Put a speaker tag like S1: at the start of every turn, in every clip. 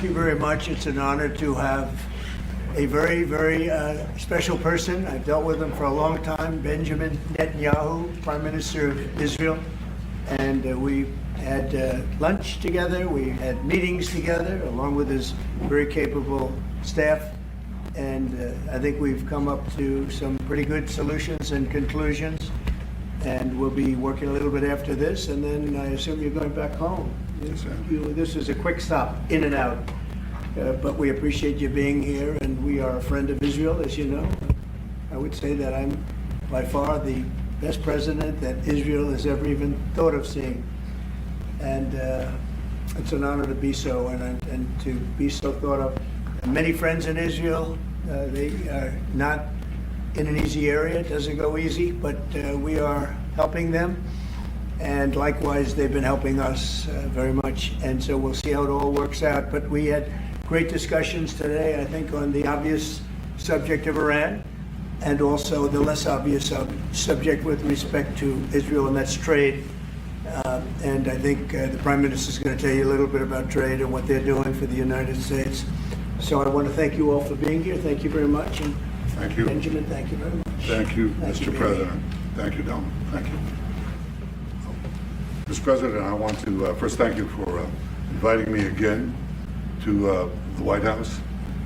S1: you very much. It's an honor to have a very, very special person. I've dealt with him for a long time, Benjamin Netanyahu, Prime Minister of Israel. And we had lunch together, we had meetings together, along with his very capable staff. And I think we've come up to some pretty good solutions and conclusions. And we'll be working a little bit after this, and then I assume you're going back home.
S2: Yes, sir.
S1: This is a quick stop, in and out. But we appreciate you being here, and we are a friend of Israel, as you know. I would say that I'm by far the best president that Israel has ever even thought of seeing. And it's an honor to be so, and to be so thought of. Many friends in Israel, they are not in an easy area. It doesn't go easy, but we are helping them. And likewise, they've been helping us very much. And so we'll see how it all works out. But we had great discussions today, I think, on the obvious subject of Iran, and also the less obvious subject with respect to Israel, and that's trade. And I think the Prime Minister is going to tell you a little bit about trade and what they're doing for the United States. So I want to thank you all for being here. Thank you very much. And
S2: thank you.
S1: Benjamin, thank you very much.
S2: Thank you, Mr. President. Thank you, Don. Thank you. Mr. President, I want to first thank you for inviting me again to the White House.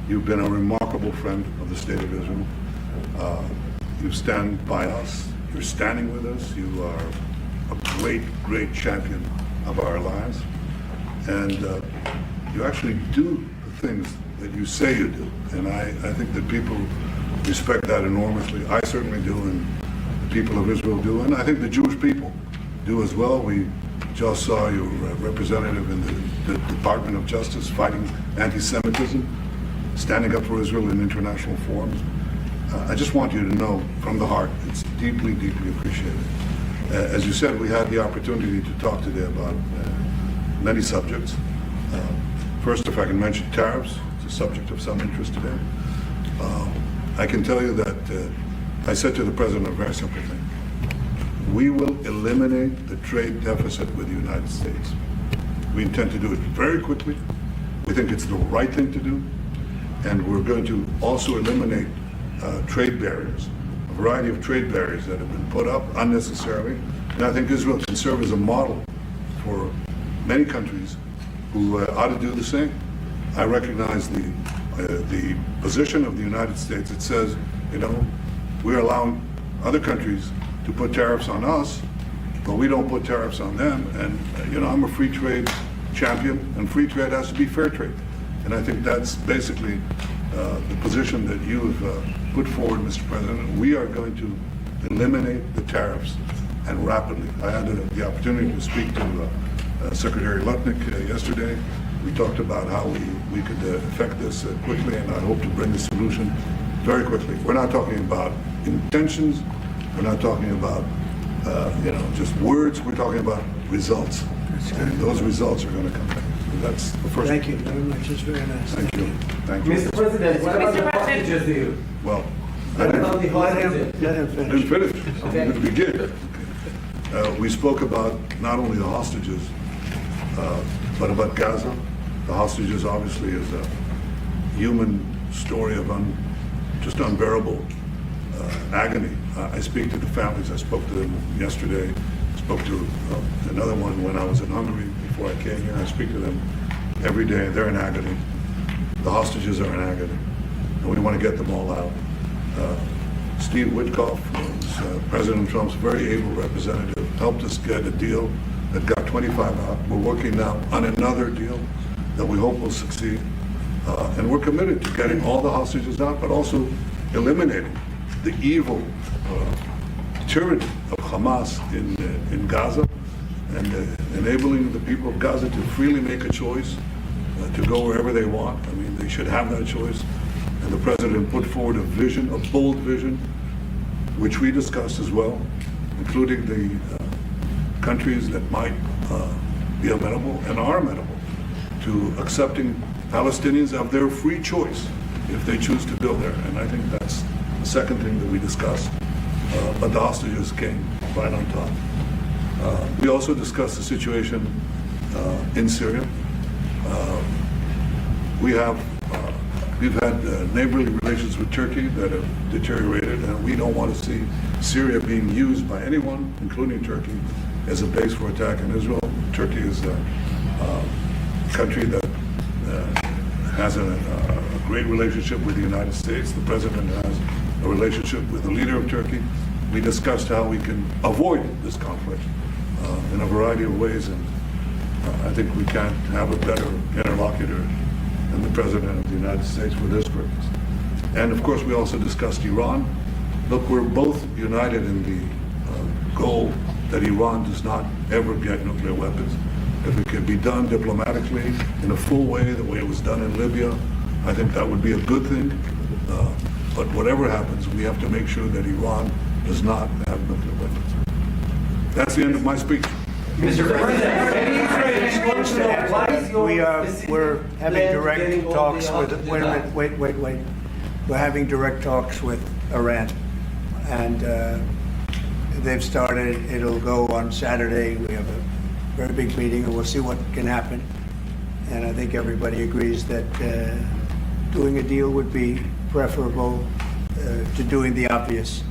S2: You've been a remarkable friend of the State of Israel. You stand by us. You're standing with us. You are a great, great champion of our lives. And you actually do the things that you say you do. And I think that people respect that enormously. I certainly do, and the people of Israel do, and I think the Jewish people do as well. We just saw your representative in the Department of Justice fighting anti-Semitism, standing up for Israel in international forums. I just want you to know from the heart, it's deeply, deeply appreciated. As you said, we had the opportunity to talk today about many subjects. First, if I can mention tariffs, it's a subject of some interest today. I can tell you that I said to the President a very simple thing. We will eliminate the trade deficit with the United States. We intend to do it very quickly. We think it's the right thing to do. And we're going to also eliminate trade barriers, a variety of trade barriers that have been put up unnecessarily. And I think Israel can serve as a model for many countries who ought to do the same. I recognize the position of the United States. It says, you know, we're allowing other countries to put tariffs on us, but we don't put tariffs on them. And you know, I'm a free trade champion, and free trade has to be fair trade. And I think that's basically the position that you have put forward, Mr. President. We are going to eliminate the tariffs, and rapidly. I had the opportunity to speak to Secretary Lutnick yesterday. We talked about how we could effect this quickly, and I hope to bring the solution very quickly. We're not talking about intentions. We're not talking about you know, just words. We're talking about results, and those results are going to come back. That's the first.
S1: Thank you very much. It's very nice.
S2: Thank you. Thank you.
S3: Mr. President, what about the hostages to you?
S2: Well,
S3: What about the hostages?
S1: Let him
S2: I
S1: finish.
S2: didn't finish. I'm going to begin. We spoke about not only the hostages, but about Gaza. The hostages obviously is a human story of just unbearable agony. I speak to the families. I spoke to them yesterday. I spoke to another one when I was in Hungary before I came here. I speak to them every day. They're in agony. The hostages are in agony, and we want to get them all out. Steve Witkoff was President Trump's very able representative, helped us get a deal that got 25 out. We're working now on another deal that we hope will succeed. And we're committed to getting all the hostages out, but also eliminating the evil tyranny of Hamas in Gaza, and enabling the people of Gaza to freely make a choice to go wherever they want. I mean, they should have that choice. And the President put forward a vision, a bold vision, which we discussed as well, including the countries that might be amenable and are amenable to accepting Palestinians of their free choice if they choose to build there. And I think that's the second thing that we discussed. But the hostages came right on top. We also discussed the situation in Syria. we've had neighborly relations with Turkey that have deteriorated, and we don't want to see Syria being used by anyone, including Turkey, as a base for attack on Israel. Turkey is a country that has a great relationship with the United States. The president has a relationship with the leader of Turkey. We discussed how we can avoid this conflict in a variety of ways, and I think we can't have a better interlocutor than the President of the United States for this purpose. And of course, we also discussed Iran. Look, we're both united in the goal that Iran does not ever get nuclear weapons. If it can be done diplomatically in a full way, the way it was done in Libya, I think that would be a good thing. But whatever happens, we have to make sure that Iran does not have nuclear weapons. That's the end of my speech.
S3: Mr. President,
S1: We're having direct talks with, wait. We're having direct talks with Iran. And they've started, it'll go on Saturday. We have a very big meeting and we'll see what can happen. And I think everybody agrees that doing a deal would be preferable to doing the obvious.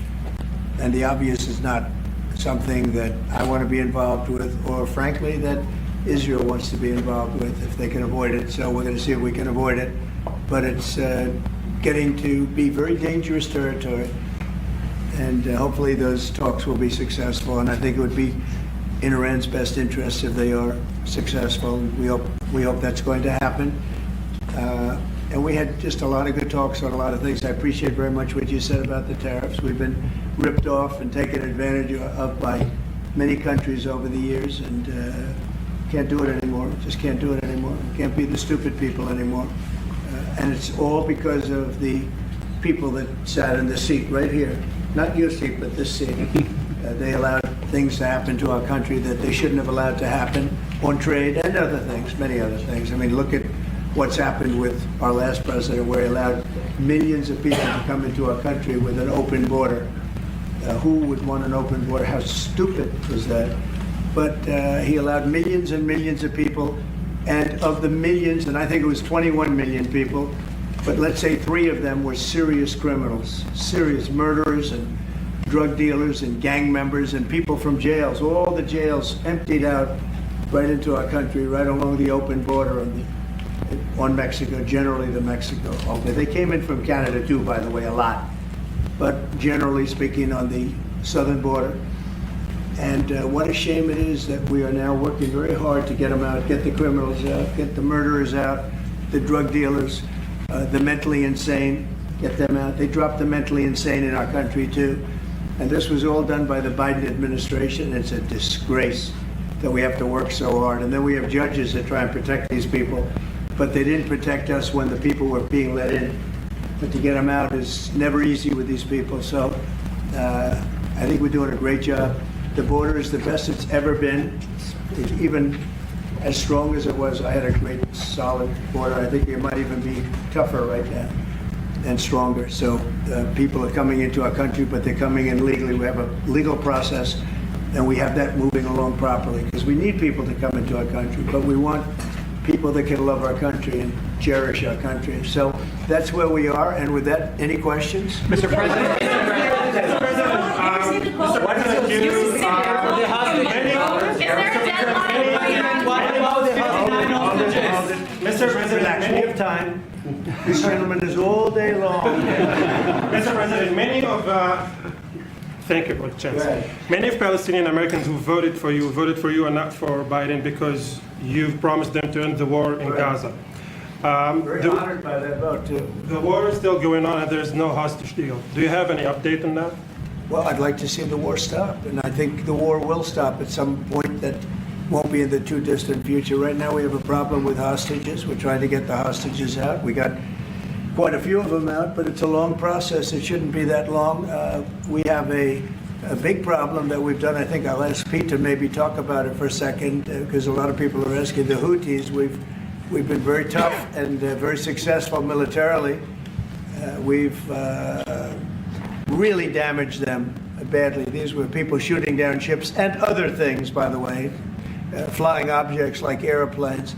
S1: And the obvious is not something that I want to be involved with, or frankly, that Israel wants to be involved with if they can avoid it. So we're going to see if we can avoid it. But it's getting to be very dangerous territory. And hopefully those talks will be successful. And I think it would be in Iran's best interest if they are successful. We hope that's going to happen. And we had just a lot of good talks on a lot of things. I appreciate very much what you said about the tariffs. We've been ripped off and taken advantage of by many countries over the years, and can't do it anymore. Just can't do it anymore. Can't be the stupid people anymore. And it's all because of the people that sat in the seat right here. Not your seat, but this seat. They allowed things to happen to our country that they shouldn't have allowed to happen on trade and other things, many other things. I mean, look at what's happened with our last president, where he allowed millions of people to come into our country with an open border. Who would want an open border? How stupid was that? But he allowed millions and millions of people, and of the millions, and I think it was 21 million people, but let's say 3 of them were serious criminals, serious murderers and drug dealers and gang members and people from jails. All the jails emptied out right into our country, right along the open border on Mexico, generally the Mexico. Okay, they came in from Canada too, by the way, a lot. But generally speaking, on the southern border. And what a shame it is that we are now working very hard to get them out, get the criminals out, get the murderers out, the drug dealers, the mentally insane, get them out. They dropped the mentally insane in our country too. And this was all done by the Biden administration. It's a disgrace that we have to work so hard. And then we have judges that try and protect these people, but they didn't protect us when the people were being let in. But to get them out is never easy with these people. So I think we're doing a great job. The border is the best it's ever been. It's even as strong as it was. I had a great solid border. I think it might even be tougher right now and stronger. So people are coming into our country, but they're coming in legally. We have a legal process, and we have that moving along properly, because we need people to come into our country, but we want people that can love our country and cherish our country. So that's where we are. And with that, any questions?
S4: Mr. President,
S5: What is the view
S4: the hostage?
S5: Is there a deadline?
S4: What about the 59 hostages?
S5: Mr. President,
S1: Relax, we have time. This gentleman is all day long.
S5: Mr. President, many of thank you for the chance. Many of Palestinian Americans who voted for you and not for Biden because you've promised them to end the war in Gaza.
S1: Very honored by that vote, too.
S5: The war is still going on and there's no hostage deal. Do you have any update on that?
S1: Well, I'd like to see the war stop, and I think the war will stop at some point that won't be in the too distant future. Right now we have a problem with hostages. We're trying to get the hostages out. We got quite a few of them out, but it's a long process. It shouldn't be that long. We have a big problem that we've done. I think I'll ask Pete to maybe talk about it for a second, because a lot of people are asking. The Houthis, we've been very tough and very successful militarily. We've really damaged them badly. These were people shooting down ships and other things, by the way, flying objects like airplanes.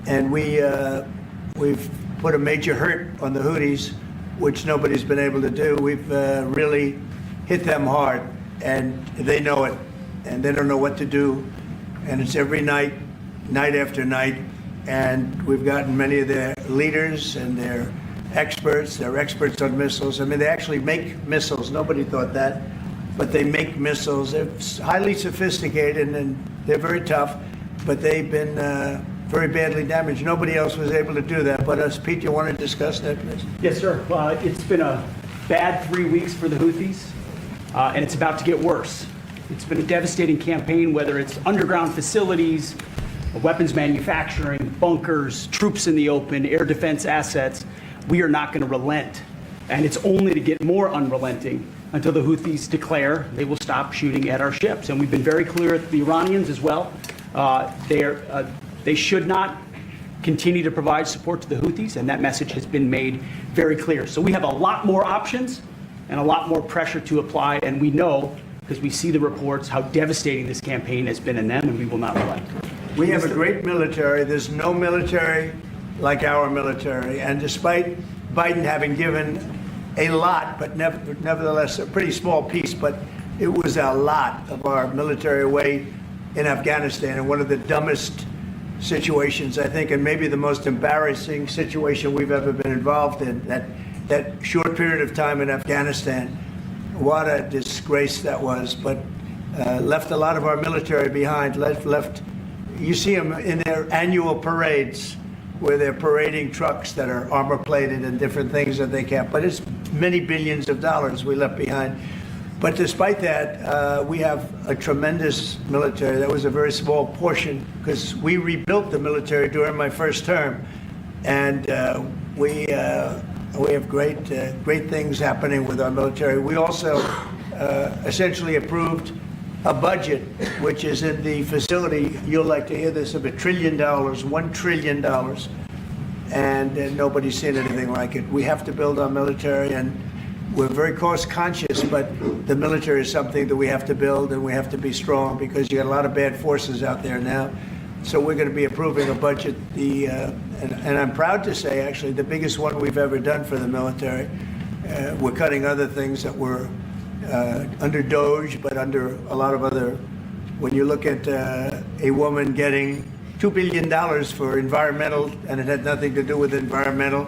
S1: And we've put a major hurt on the Houthis, which nobody's been able to do. We've really hit them hard, and they know it, and they don't know what to do. And it's every night, night after night, and we've gotten many of their leaders and their experts. They're experts on missiles. I mean, they actually make missiles. Nobody thought that, but they make missiles. They're highly sophisticated, and they're very tough, but they've been very badly damaged. Nobody else was able to do that but us. Pete, you want to discuss that, please?
S3: Yes, sir. It's been a bad 3 weeks for the Houthis, and it's about to get worse. It's been a devastating campaign, whether it's underground facilities, weapons manufacturing, bunkers, troops in the open, air defense assets. We are not going to relent, and it's only to get more unrelenting until the Houthis declare they will stop shooting at our ships. And we've been very clear at the Iranians as well. They should not continue to provide support to the Houthis, and that message has been made very clear. So we have a lot more options and a lot more pressure to apply, and we know, because we see the reports, how devastating this campaign has been in them, and we will not relent.
S1: We have a great military. There's no military like our military. And despite Biden having given a lot, but nevertheless a pretty small piece, but it was a lot of our military away in Afghanistan, and one of the dumbest situations, I think, and maybe the most embarrassing situation we've ever been involved in, that short period of time in Afghanistan. What a disgrace that was, but left a lot of our military behind. Left. You see them in their annual parades where they're parading trucks that are armor-plated and different things that they can't. But it's many billions of dollars we left behind. But despite that, we have a tremendous military. That was a very small portion because we rebuilt the military during my first term. And we have great things happening with our military. We also essentially approved a budget, which is in the facility, you'll like to hear this, of $1 trillion, $1 trillion, and nobody's seen anything like it. We have to build our military, and we're very cost conscious, but the military is something that we have to build, and we have to be strong because you got a lot of bad forces out there now. So we're going to be approving a budget, and I'm proud to say, actually, the biggest one we've ever done for the military. We're cutting other things that were under DOGE, but under a lot of other. When you look at a woman getting $2 billion for environmental, and it had nothing to do with environmental,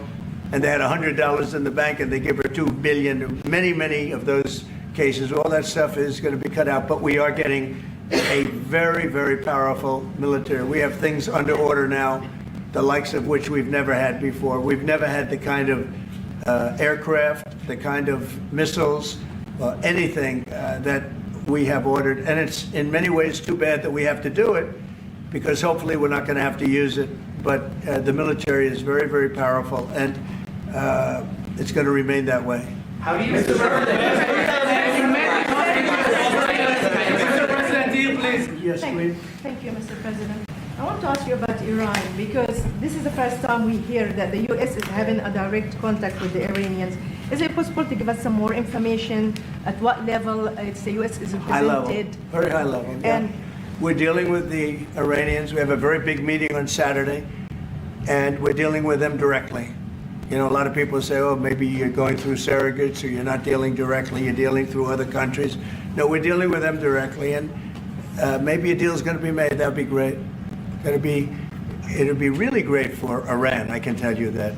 S1: and they had $100 in the bank, and they give her $2 billion. Many of those cases, all that stuff is going to be cut out. But we are getting a very, very powerful military. We have things under order now, the likes of which we've never had before. We've never had the kind of aircraft, the kind of missiles, anything that we have ordered. And it's in many ways too bad that we have to do it, because hopefully we're not going to have to use it. But the military is very, very powerful, and it's going to remain that way.
S4: How do you, Mr. President, do you please?
S1: Yes, please.
S6: Thank you, Mr. President. I want to ask you about Iran, because this is the first time we hear that the U.S. is having a direct contact with the Iranians. Is it possible to give us some more information at what level the U.S. is
S1: High level,
S6: represented?
S1: very high level. Yeah.
S6: And
S1: We're dealing with the Iranians. We have a very big meeting on Saturday, and we're dealing with them directly. You know, a lot of people say, oh, maybe you're going through surrogates, or you're not dealing directly, you're dealing through other countries. No, we're dealing with them directly, and maybe a deal's going to be made. That would be great. It'll be really great for Iran, I can tell you that.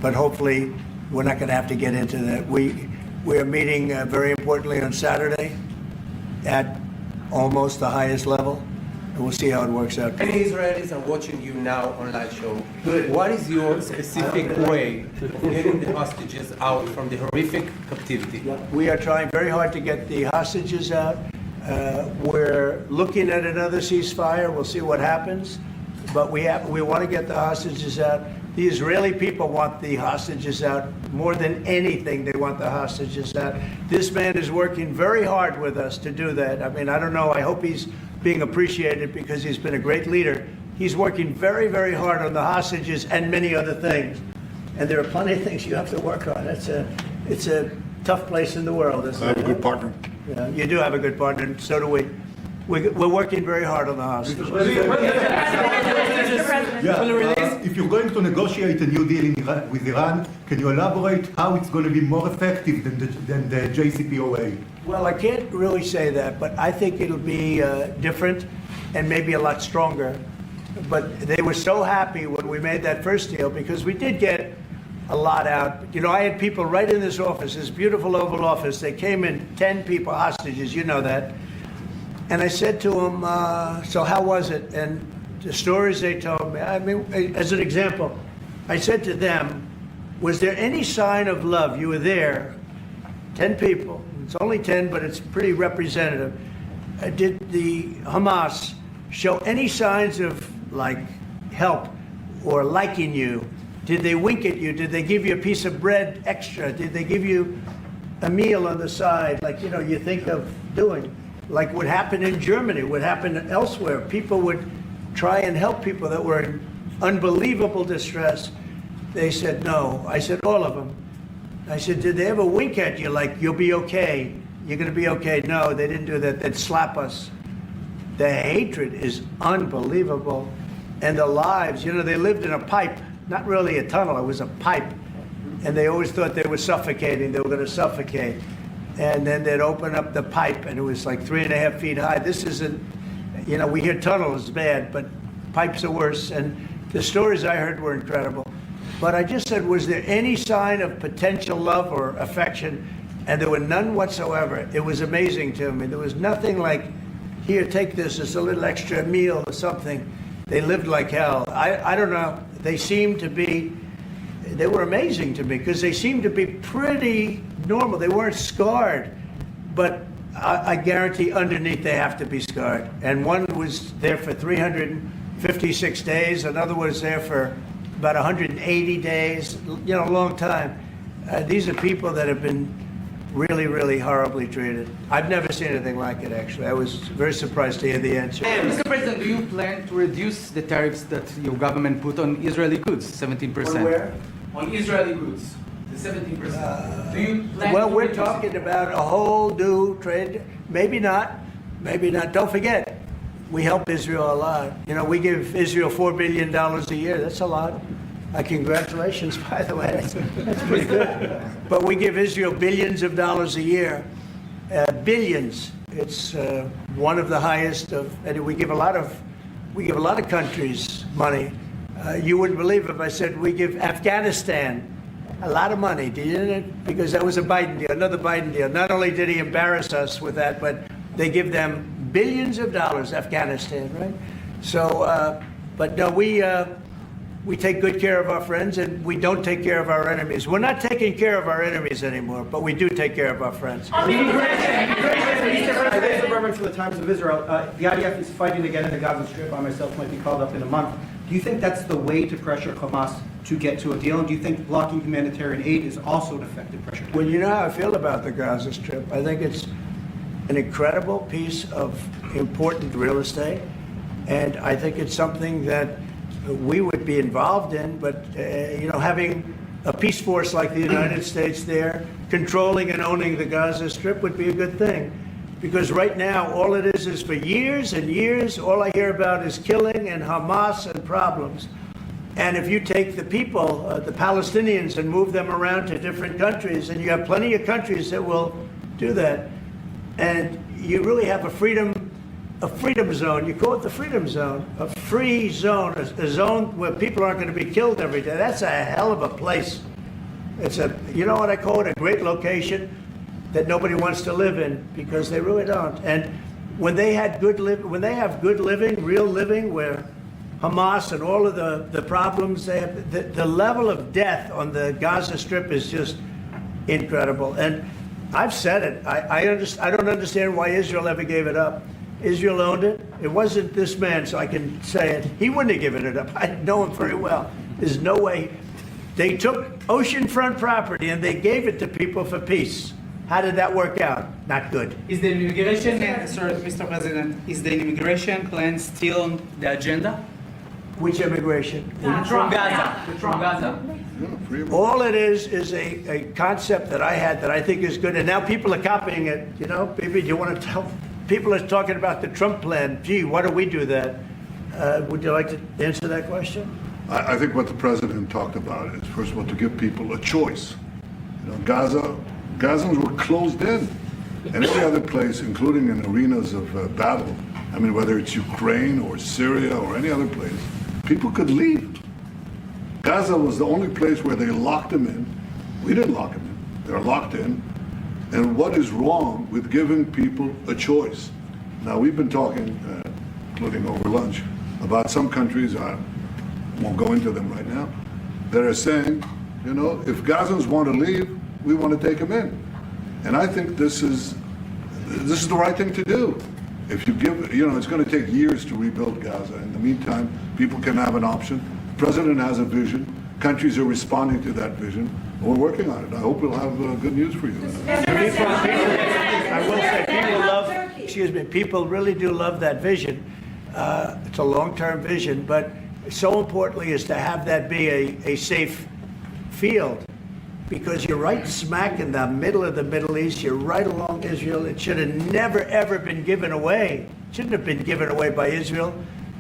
S1: But hopefully, we're not going to have to get into that. We are meeting very importantly on Saturday at almost the highest level, and we'll see how it works out.
S7: Many Israelis are watching you now on live show. What is your specific way of getting the hostages out from the horrific captivity?
S1: We are trying very hard to get the hostages out. We're looking at another ceasefire. We'll see what happens. But we want to get the hostages out. The Israeli people want the hostages out more than anything. They want the hostages out. This man is working very hard with us to do that. I mean, I don't know. I hope he's being appreciated because he's been a great leader. He's working very, very hard on the hostages and many other things. And there are plenty of things you have to work on. It's a tough place in the world.
S2: I have a good partner.
S1: Yeah, you do have a good partner, and so do we. We're working very hard on the hostages.
S8: If you're going to negotiate a new deal with Iran, can you elaborate how it's going to be more effective than the JCPOA?
S1: Well, I can't really say that, but I think it'll be different and maybe a lot stronger. But they were so happy when we made that first deal because we did get a lot out. You know, I had people right in this office, this beautiful Oval Office. They came in, 10 people, hostages, you know that. And I said to them, so how was it? And the stories they told me, I mean, as an example, I said to them, was there any sign of love? You were there, 10 people. It's only 10, but it's pretty representative. Did the Hamas show any signs of, like, help or liking you? Did they wink at you? Did they give you a piece of bread extra? Did they give you a meal on the side, like, you know, you think of doing? Like what happened in Germany, what happened elsewhere. People would try and help people that were in unbelievable distress. They said no. I said, all of them. I said, did they ever wink at you like, you'll be okay, you're going to be okay? No, they didn't do that. They'd slap us. The hatred is unbelievable. And the lives, you know, they lived in a pipe, not really a tunnel, it was a pipe. And they always thought they were suffocating, they were going to suffocate. And then they'd open up the pipe, and it was like 3.5 feet high. This isn't, you know, we hear tunnels bad, but pipes are worse. And the stories I heard were incredible. But I just said, was there any sign of potential love or affection? And there were none whatsoever. It was amazing to me. There was nothing like, here, take this, it's a little extra meal or something. They lived like hell. I don't know. They seemed to be, they were amazing to me because they seemed to be pretty normal. They weren't scarred, but I guarantee underneath they have to be scarred. And one was there for 356 days. Another was there for about 180 days, you know, a long time. These are people that have been really, really horribly treated. I've never seen anything like it, actually. I was very surprised to hear the answer.
S4: Mr. President, do you plan to reduce the tariffs that your government put on Israeli goods, 17%?
S1: On where?
S4: On Israeli goods, the 17%. Do you plan
S1: Well,
S4: to
S1: we're
S4: reduce it?
S1: talking about a whole new trade. Maybe not. Maybe not. Don't forget, we help Israel a lot. You know, we give Israel $4 billion a year. That's a lot. Congratulations, by the way. That's pretty good. But we give Israel billions of dollars a year. Billions. It's one of the highest of, and we give a lot of countries money. You wouldn't believe if I said we give Afghanistan a lot of money, didn't it? Because that was a Biden deal, another Biden deal. Not only did he embarrass us with that, but they give them billions of dollars, Afghanistan, right? So, but no, we take good care of our friends and we don't take care of our enemies. We're not taking care of our enemies anymore, but we do take care of our friends.
S9: Mr. Berman for the Times of Israel. The IDF is fighting again in the Gaza Strip. I myself might be called up in a month. Do you think that's the way to pressure Hamas to get to a deal? And do you think blocking humanitarian aid is also an effective pressure?
S1: Well, you know how I feel about the Gaza Strip. I think it's an incredible piece of important real estate, and I think it's something that we would be involved in, but you know, having a peace force like the United States there, controlling and owning the Gaza Strip would be a good thing. Because right now, all it is for years and years, all I hear about is killing and Hamas and problems. And if you take the people, the Palestinians, and move them around to different countries, and you have plenty of countries that will do that, and you really have a freedom zone. You call it the freedom zone, a free zone, a zone where people aren't going to be killed every day. That's a hell of a place. It's a, you know what I call it, a great location that nobody wants to live in, because they really don't. And when they have good living, real living, where Hamas and all of the problems they have, the level of death on the Gaza Strip is just incredible. And I've said it. I don't understand why Israel ever gave it up. Israel owned it. It wasn't this man, so I can say it. He wouldn't have given it up. I know him very well. There's no way. They took oceanfront property and they gave it to people for peace. How did that work out? Not good.
S4: Is the immigration, sorry, Mr. President, is the immigration plan still on the agenda?
S1: Which immigration?
S4: From Gaza. From Gaza.
S1: All it is a concept that I had that I think is good, and now people are copying it. You know, maybe do you want to tell? people are talking about the Trump plan. Gee, why don't we do that? Would you like to answer that question?
S2: I think what the president talked about is, first of all, to give people a choice. You know, Gazans were closed in. And every other place, including in arenas of battle, I mean, whether it's Ukraine or Syria or any other place, people could leave. Gaza was the only place where they locked them in. We didn't lock them in. They're locked in. And what is wrong with giving people a choice? Now, we've been talking, including over lunch, about some countries, I won't go into them right now, that are saying, you know, if Gazans want to leave, we want to take them in. And I think this is the right thing to do. If you give, you know, it's going to take years to rebuild Gaza. In the meantime, people can have an option. The president has a vision. Countries are responding to that vision. We're working on it. I hope we'll have good news for you.
S1: I will say, people love, people really do love that vision. It's a long-term vision, but so importantly is to have that be a safe field. Because you're right smack in the middle of the Middle East, you're right along Israel. It should have never, ever been given away. It shouldn't have been given away by Israel.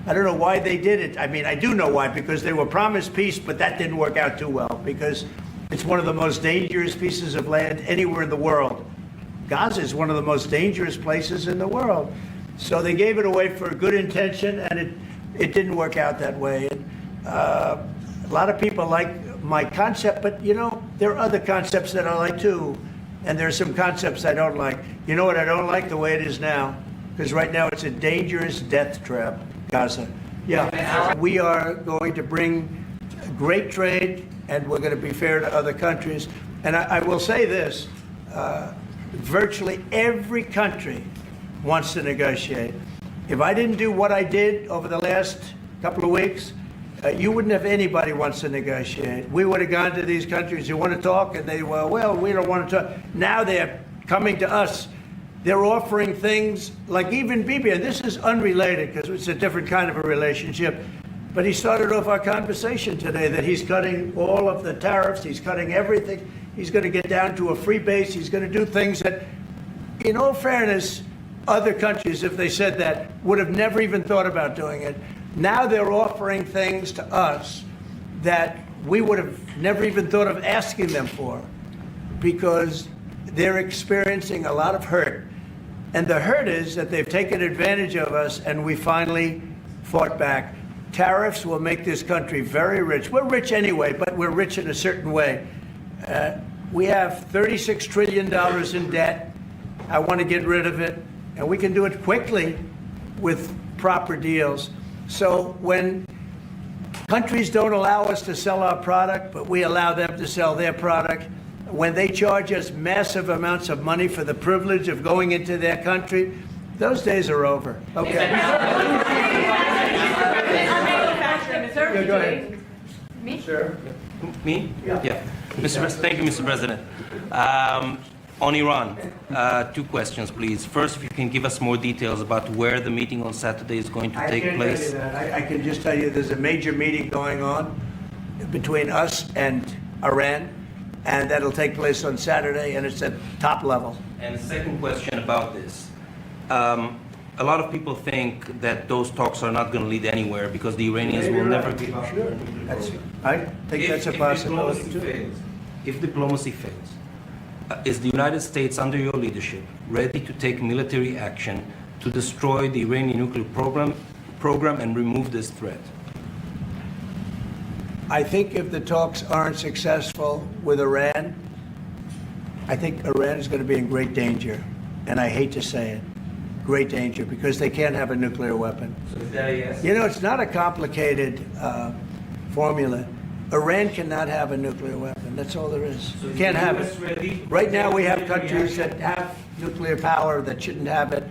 S1: I don't know why they did it. I mean, I do know why, because they were promised peace, but that didn't work out too well, because it's one of the most dangerous pieces of land anywhere in the world. Gaza is one of the most dangerous places in the world. So they gave it away for a good intention, and it didn't work out that way. And, a lot of people like my concept, but you know, there are other concepts that I like too. And there are some concepts I don't like. You know what I don't like? The way it is now. Because right now it's a dangerous death trap, Gaza. Yeah, we are going to bring great trade, and we're going to be fair to other countries. And I will say this, virtually every country wants to negotiate. If I didn't do what I did over the last couple of weeks, you wouldn't have anybody wants to negotiate. We would have gone to these countries who want to talk, and they were, well, we don't want to talk. Now they're coming to us. They're offering things like even Bibi, and this is unrelated because it's a different kind of a relationship, but he started off our conversation today that he's cutting all of the tariffs, he's cutting everything. He's going to get down to a free base. He's going to do things that, in all fairness, other countries, if they said that, would have never even thought about doing it. Now they're offering things to us that we would have never even thought of asking them for, because they're experiencing a lot of hurt. And the hurt is that they've taken advantage of us, and we finally fought back. Tariffs will make this country very rich. We're rich anyway, but we're rich in a certain way. We have $36 trillion in debt. I want to get rid of it, and we can do it quickly with proper deals. So when countries don't allow us to sell our product, but we allow them to sell their product, when they charge us massive amounts of money for the privilege of going into their country, those days are over. Okay. Yeah, go ahead.
S6: Me?
S1: Sure.
S7: Me?
S1: Yeah.
S7: Thank you, Mr. President. On Iran, two questions, please. First, if you can give us more details about where the meeting on Saturday is going to take place.
S1: I can't tell you that. I can just tell you there's a major meeting going on between us and Iran, and that'll take place on Saturday, and it's at top level.
S7: And the second question about this. A lot of people think that those talks are not going to lead anywhere because the Iranians will never give up.
S1: Sure. I think that's a possibility too.
S7: If diplomacy fails, is the United States, under your leadership, ready to take military action to destroy the Iranian nuclear program and remove this threat?
S1: I think if the talks aren't successful with Iran, I think Iran is going to be in great danger. And I hate to say it, great danger, because they can't have a nuclear weapon.
S7: So is that a yes?
S1: You know, it's not a complicated formula. Iran cannot have a nuclear weapon. That's all there is.
S7: So
S1: Can't have
S7: US
S1: it.
S7: ready?
S1: Right now, we have countries that have nuclear power that shouldn't have it,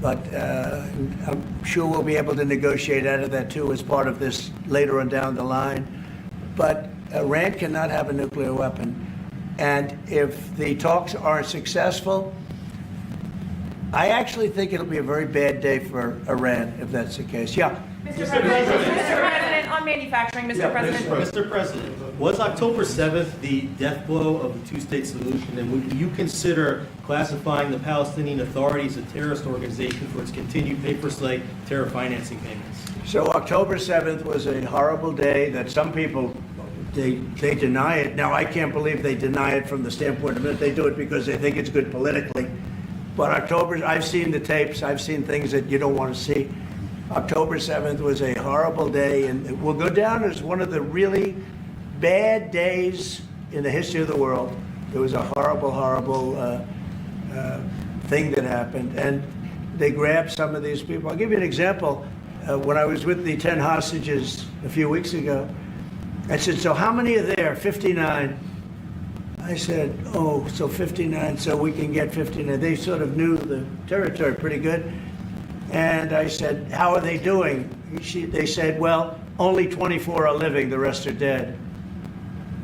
S1: but I'm sure we'll be able to negotiate out of that too as part of this later on down the line. But Iran cannot have a nuclear weapon. And if the talks aren't successful, I actually think it'll be a very bad day for Iran if that's the case. Yeah.
S10: Mr. President, on manufacturing, Mr. President.
S9: Mr. President,
S10: Was October 7th the death blow of the two-state solution, and would you consider classifying the Palestinian Authority as a terrorist organization for its continued pay-for-slay terror financing payments?
S1: So October 7th was a horrible day that some people, they deny it. Now, I can't believe they deny it from the standpoint of it. They do it because they think it's good politically. But October, I've seen the tapes. I've seen things that you don't want to see. October 7th was a horrible day, and it will go down as one of the really bad days in the history of the world. It was a horrible, horrible thing that happened. And they grabbed some of these people. I'll give you an example. When I was with the 10 hostages a few weeks ago, I said, so how many are there? 59. I said, oh, so 59, so we can get 59. They sort of knew the territory pretty good. And I said, how are they doing? They said, well, only 24 are living, the rest are dead.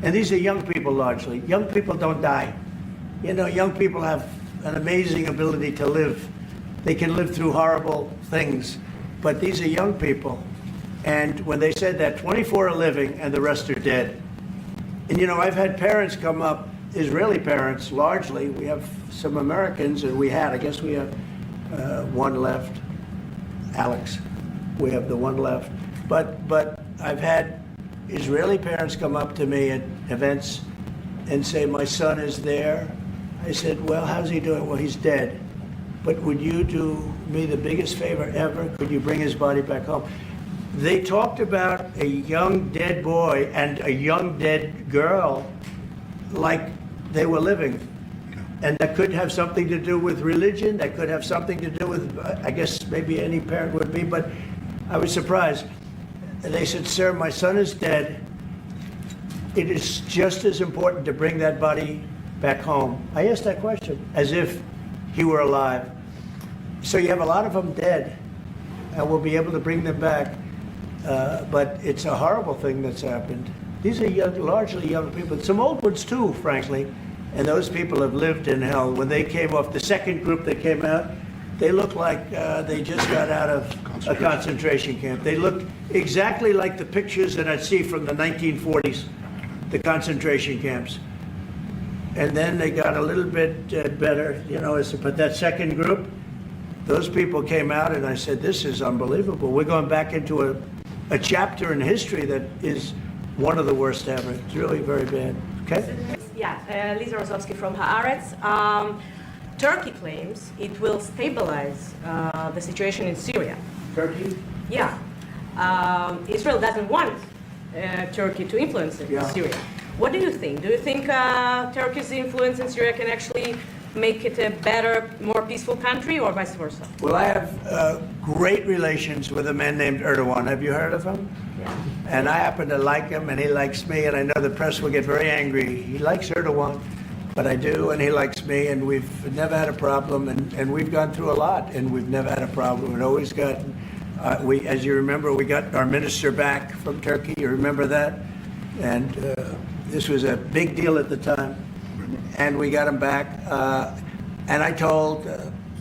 S1: And these are young people largely. Young people don't die. You know, young people have an amazing ability to live. They can live through horrible things. But these are young people. And when they said that 24 are living and the rest are dead. And you know, I've had parents come up, Israeli parents largely. We have some Americans, and I guess we have one left. Alex, we have the one left. But I've had Israeli parents come up to me at events and say, my son is there. I said, well, how's he doing? Well, he's dead. But would you do me the biggest favor ever? Could you bring his body back home? They talked about a young dead boy and a young dead girl like they were living. And that could have something to do with religion. That could have something to do with, I guess maybe any parent would be, but I was surprised. They said, sir, my son is dead. It is just as important to bring that body back home. I asked that question as if he were alive. So you have a lot of them dead, and we'll be able to bring them back. But it's a horrible thing that's happened. These are young, largely young people. Some old ones too, frankly. And those people have lived in hell. When they came off, the second group that came out, they looked like they just got out of a concentration camp. They looked exactly like the pictures that I'd see from the 1940s, the concentration camps. And then they got a little bit better, you know, but that second group, those people came out and I said, this is unbelievable. We're going back into a chapter in history that is one of the worst ever. It's really very bad. Okay?
S11: Yeah, Lisa Rosowski from Haaretz. Turkey claims it will stabilize the situation in Syria.
S1: Turkey?
S11: Yeah. Israel doesn't want Turkey to influence Syria. What do you think? Do you think Turkey's influence in Syria can actually make it a better, more peaceful country, or vice versa?
S1: Well, I have great relations with a man named Erdogan. Have you heard of him?
S11: Yeah.
S1: And I happen to like him, and he likes me, and I know the press will get very angry. He likes Erdogan, but I do, and he likes me, and we've never had a problem, and we've gone through a lot, and we've never had a problem. We've always got, as you remember, we got our minister back from Turkey. You remember that? And this was a big deal at the time. And we got him back. And I told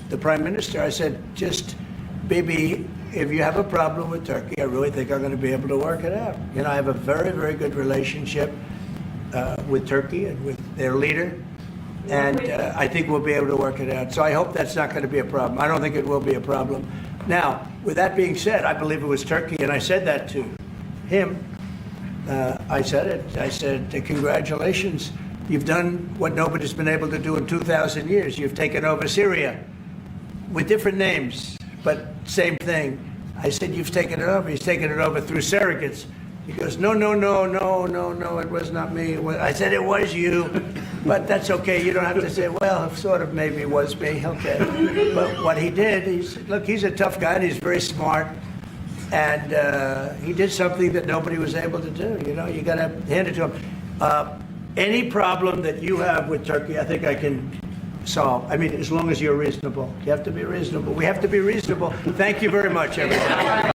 S1: the prime minister, I said, just, Bibi, if you have a problem with Turkey, I really think I'm going to be able to work it out. You know, I have a very, very good relationship with Turkey and with their leader. And I think we'll be able to work it out. So I hope that's not going to be a problem. I don't think it will be a problem. Now, with that being said, I believe it was Turkey, and I said that to him. I said it. I said, congratulations. You've done what nobody's been able to do in 2,000 years. You've taken over Syria with different names, but same thing. I said, you've taken it over. He's taken it over through surrogates. He goes, no, it was not me. I said, it was you, but that's okay. You don't have to say, well, sort of maybe it was me, okay. But what he did, look, he's a tough guy, and he's very smart. And he did something that nobody was able to do. You know, you got to hand it to him. Any problem that you have with Turkey, I think I can solve. I mean, as long as you're reasonable. You have to be reasonable. We have to be reasonable. Thank you very much, everybody.